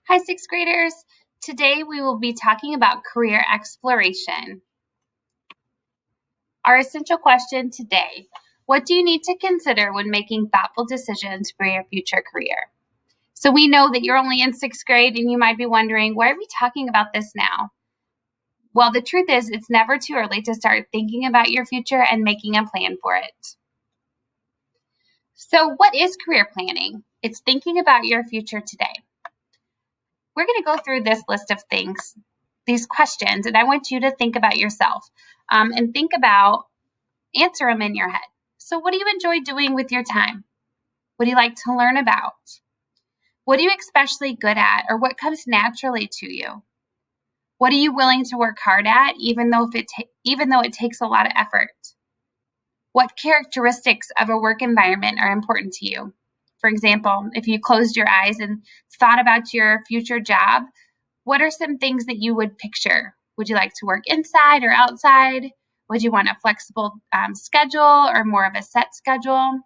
Hi, sixth graders. Today we will be talking about career exploration. Our essential question today: what do you need to consider when making thoughtful decisions for your future career? So we know that you're only in sixth grade and you might be wondering, why are we talking about this now? Well, the truth is it's never too early to start thinking about your future and making a plan for it. So what is career planning? It's thinking about your future today. We're going to go through this list of things, these questions, and I want you to think about yourself and answer them in your head. So what do you enjoy doing with your time? What do you like to learn about? What are you especially good at, or what comes naturally to you? What are you willing to work hard at, even though it takes a lot of effort? What characteristics of a work environment are important to you? For example, if you closed your eyes and thought about your future job, what are some things that you would picture? Would you like to work inside or outside? Would you want a flexible schedule or more of a set schedule?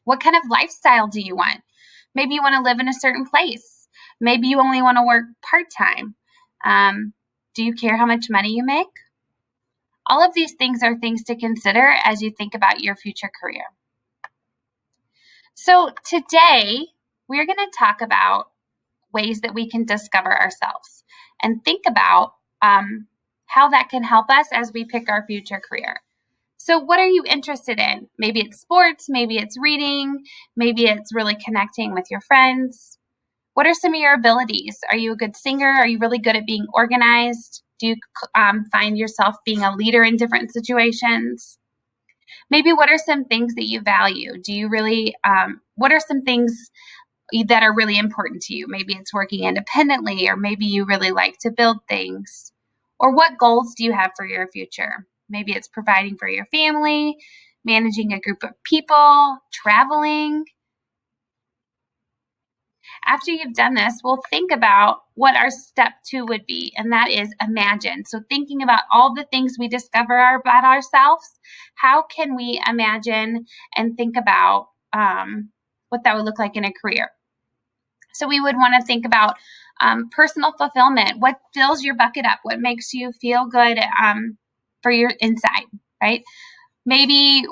What kind of lifestyle do you want? Maybe you want to live in a certain place. Maybe you only want to work part-time. Do you care how much money you make? All of these things are things to consider as you think about your future career. So today, we're going to talk about ways that we can discover ourselves and think about how that can help us as we pick our future career. So what are you interested in? Maybe it's sports, maybe it's reading, maybe it's really connecting with your friends. What are some of your abilities? Are you a good singer? Are you really good at being organized? Do you find yourself being a leader in different situations? Maybe what are some things that you value? What are some things that are really important to you? Maybe it's working independently, or maybe you really like to build things. Or what goals do you have for your future? Maybe it's providing for your family, managing a group of people, traveling. After you've done this, we'll think about what our step 2 would be, and that is imagine. So thinking about all the things we discover about ourselves, how can we imagine and think about what that would look like in a career? So we would want to think about personal fulfillment. What fills your bucket up? What makes you feel good for your inside, right? Maybe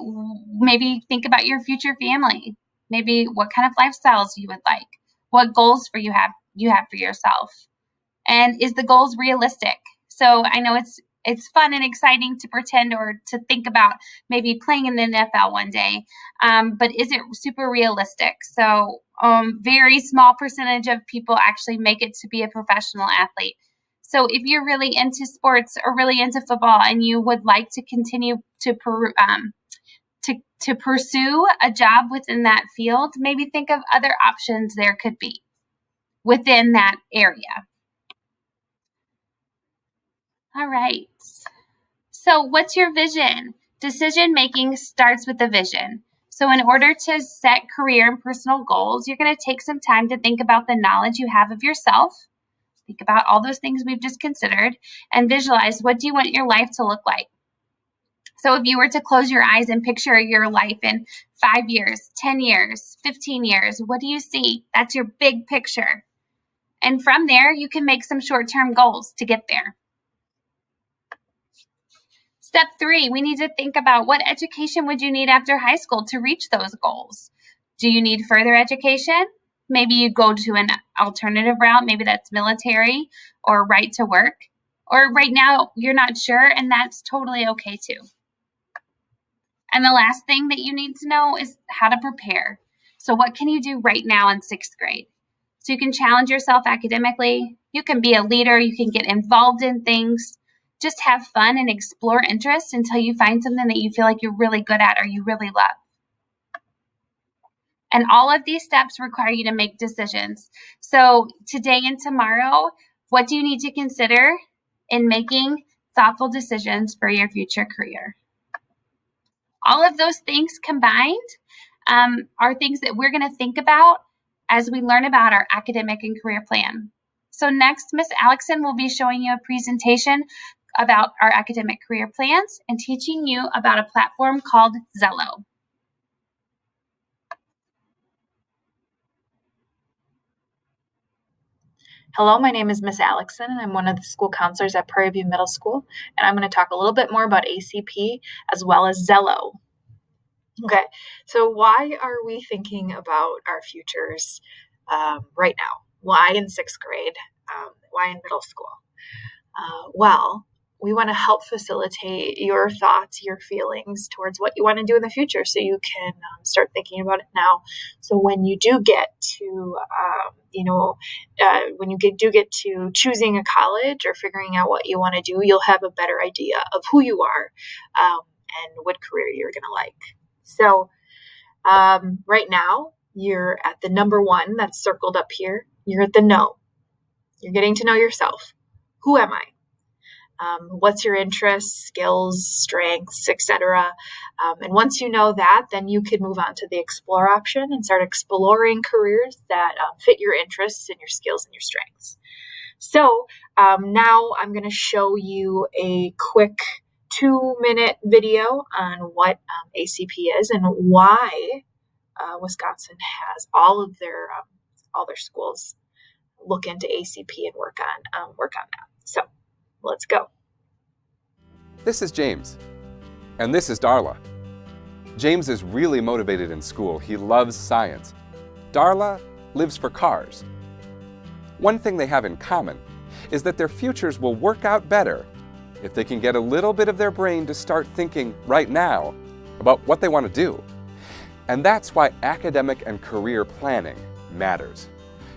think about your future family. Maybe what kind of lifestyles you would like. What goals you have for yourself, and is the goals realistic? So I know it's fun and exciting to pretend or to think about maybe playing in the NFL one day, but is it super realistic? So very small percentage of people actually make it to be a professional athlete. So if you're really into sports or really into football and you would like to continue to pursue a job within that field, maybe think of other options there could be within that area. All right. So what's your vision? Decision making starts with a vision. So in order to set career and personal goals, you're going to take some time to think about the knowledge you have of yourself. Think about all those things we've just considered and visualize, what do you want your life to look like? So if you were to close your eyes and picture your life in 5 years, 10 years, 15 years, what do you see? That's your big picture. And from there, you can make some short-term goals to get there. Step 3, we need to think about what education would you need after high school to reach those goals. Do you need further education? Maybe you go to an alternative route. Maybe that's military or right to work. Or right now, you're not sure, and that's totally okay too. And the last thing that you need to know is how to prepare. So what can you do right now in 6th grade? So you can challenge yourself academically. You can be a leader. You can get involved in things. Just have fun and explore interests until you find something that you feel like you're really good at or you really love. And all of these steps require you to make decisions. So today and tomorrow, what do you need to consider in making thoughtful decisions for your future career? All of those things combined are things that we're going to think about as we learn about our academic and career plan. So next, Miss Alexson will be showing you a presentation about our academic career plans and teaching you about a platform called Xello. Hello, my name is Miss Alexson, and I'm one of the school counselors at Prairie Middle School, and I'm going to talk a little bit more about ACP as well as Xello. Okay, so why are we thinking about our futures right now? Why in sixth grade? Why in middle school? Well, we want to help facilitate your thoughts, your feelings towards what you want to do in the future so you can start thinking about it now. So when you do get to, do get to choosing a college or figuring out what you want to do, you'll have a better idea of who you are and what career you're going to like. So right now, you're at the number one that's circled up here. You're at the no. You're getting to know yourself. Who am I? What's your interests, skills, strengths, etc. And once you know that, then you can move on to the explore option and start exploring careers that fit your interests and your skills and your strengths. So now I'm going to show you a quick 2-minute video on what ACP is and why Wisconsin has all their schools look into ACP and work on that. So let's go. This is James, and this is Darla. James is really motivated in school. He loves science. Darla lives for cars. One thing they have in common is that their futures will work out better if they can get a little bit of their brain to start thinking right now about what they want to do. And that's why academic and career planning matters.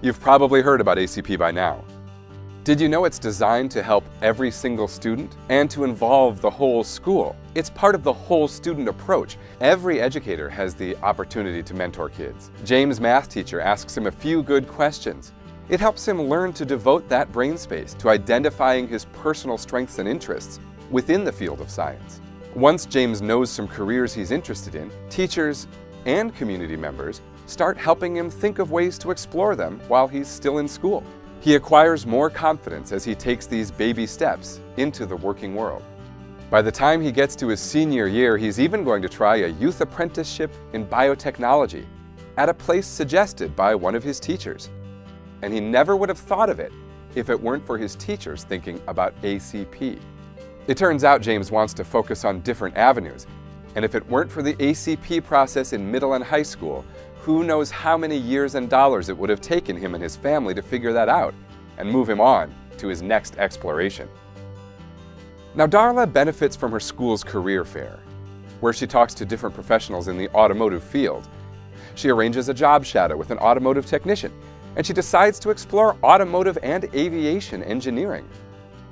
You've probably heard about ACP by now. Did you know it's designed to help every single student and to involve the whole school? It's part of the whole student approach. Every educator has the opportunity to mentor kids. James' math teacher asks him a few good questions. It helps him learn to devote that brain space to identifying his personal strengths and interests within the field of science. Once James knows some careers he's interested in, teachers and community members start helping him think of ways to explore them while he's still in school. He acquires more confidence as he takes these baby steps into the working world. By the time he gets to his senior year, he's even going to try a youth apprenticeship in biotechnology at a place suggested by one of his teachers. And he never would have thought of it if it weren't for his teachers thinking about ACP. It turns out James wants to focus on different avenues, and if it weren't for the ACP process in middle and high school, who knows how many years and dollars it would have taken him and his family to figure that out and move him on to his next exploration. Now, Darla benefits from her school's career fair, where she talks to different professionals in the automotive field. She arranges a job shadow with an automotive technician, and she decides to explore automotive and aviation engineering.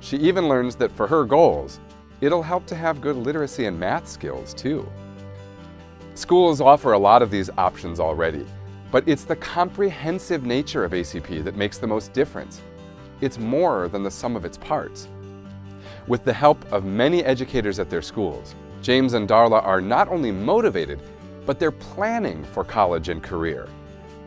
She even learns that for her goals, it'll help to have good literacy and math skills too. Schools offer a lot of these options already, but it's the comprehensive nature of ACP that makes the most difference. It's more than the sum of its parts. With the help of many educators at their schools, James and Darla are not only motivated, but they're planning for college and career,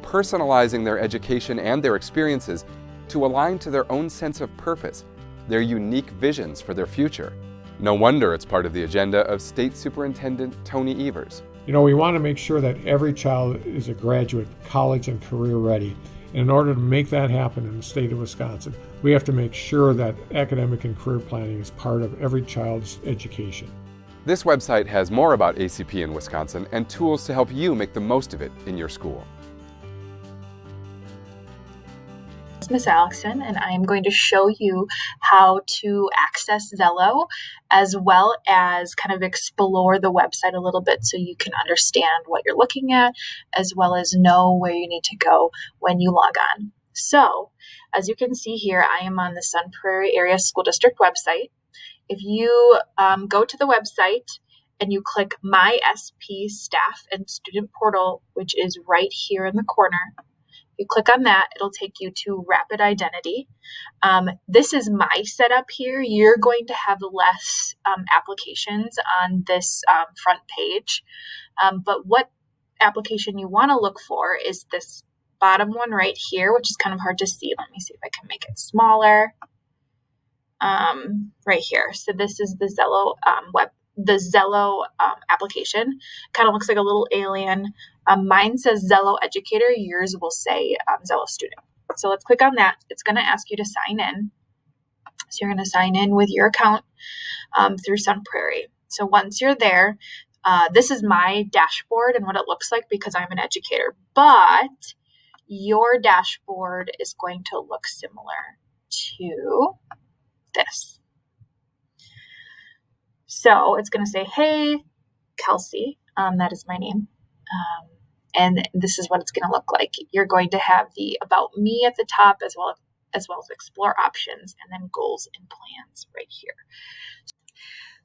personalizing their education and their experiences to align to their own sense of purpose, their unique visions for their future. No wonder it's part of the agenda of State Superintendent Tony Evers. You know, we want to make sure that every child is a graduate, college and career ready. And in order to make that happen in the state of Wisconsin, we have to make sure that academic and career planning is part of every child's education. This website has more about ACP in Wisconsin and tools to help you make the most of it in your school. It's Miss Alexson, and I am going to show you how to access Xello as well as kind of explore the website a little bit so you can understand what you're looking at as well as know where you need to go when you log on. So, as you can see here, I am on the Sun Prairie Area School District website. If you go to the website and you click My SP Staff and Student Portal, which is right here in the corner, you click on that, it'll take you to Rapid Identity. This is my setup here. You're going to have less applications on this front page. But what application you want to look for is this bottom one right here, which is kind of hard to see. Let me see if I can make it smaller. Right here. So this is the Xello application. Kind of looks like a little alien. Mine says Xello Educator. Yours will say Xello Student. out. So let's click on that. It's going to ask you to sign in. So you're going to sign in with your account through Sun Prairie. So once you're there, this is my dashboard and what it looks like because I'm an educator, but your dashboard is going to look similar to this. So it's going to say, hey, Kelsey, that is my name. And this is what it's going to look like. You're going to have the About Me at the top as well as Explore Options, and then Goals and Plans right here.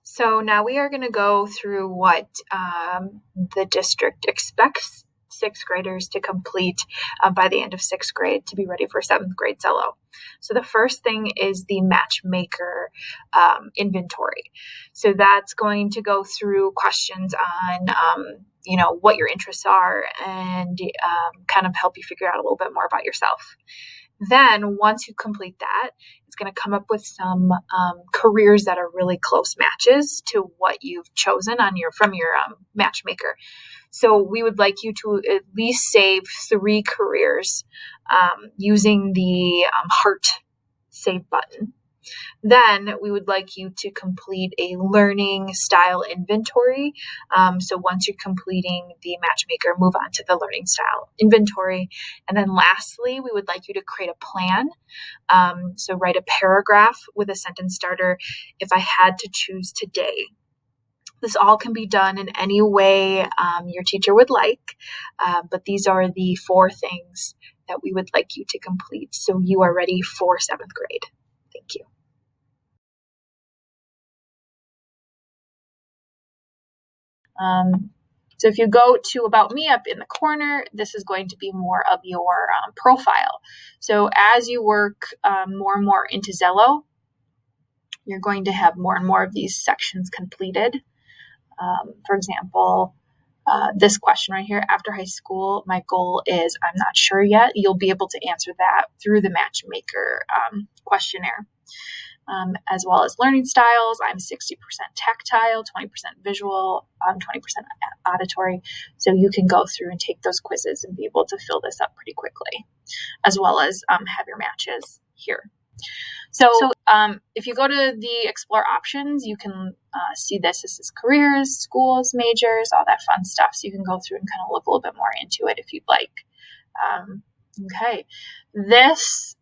So now we are going to go through what the district expects sixth graders to complete by the end of sixth grade to be ready for seventh grade Xello. So the first thing is the matchmaker inventory. So that's going to go through questions on what your interests are and kind of help you figure out a little bit more about yourself. Then once you complete that, it's going to come up with some careers that are really close matches to what you've chosen from your matchmaker. So we would like you to at least save 3 careers using the heart save button. Then we would like you to complete a learning style inventory. So once you're completing the matchmaker, move on to the learning style inventory. And then lastly, we would like you to create a plan. So write a paragraph with a sentence starter. If I had to choose today. This all can be done in any way your teacher would like, but these are the 4 things that we would like you to complete so you are ready for 7th grade. Thank you. So if you go to About Me up in the corner, this is going to be more of your profile. So as you work more and more into Xello, you're going to have more and more of these sections completed. For example, this question right here, after high school, my goal is, I'm not sure yet. You'll be able to answer that through the matchmaker questionnaire. As well as learning styles, I'm 60% tactile, 20% visual, 20% auditory. So you can go through and take those quizzes and be able to fill this up pretty quickly, as well as have your matches here. So if you go to the Explore Options, you can see this. This is careers, schools, majors, all that fun stuff. So you can go through and kind of look a little bit more into it if you'd like. Okay. This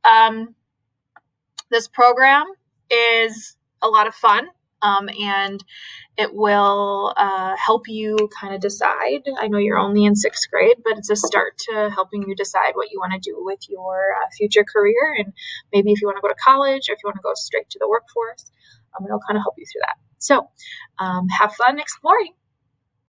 program is a lot of fun, and it will help you kind of decide. I know you're only in 6th grade, but it's a start to helping you decide what you want to do with your future career, and maybe if you want to go to college or if you want to go straight to the workforce, it'll kind of help you through that. So have fun exploring.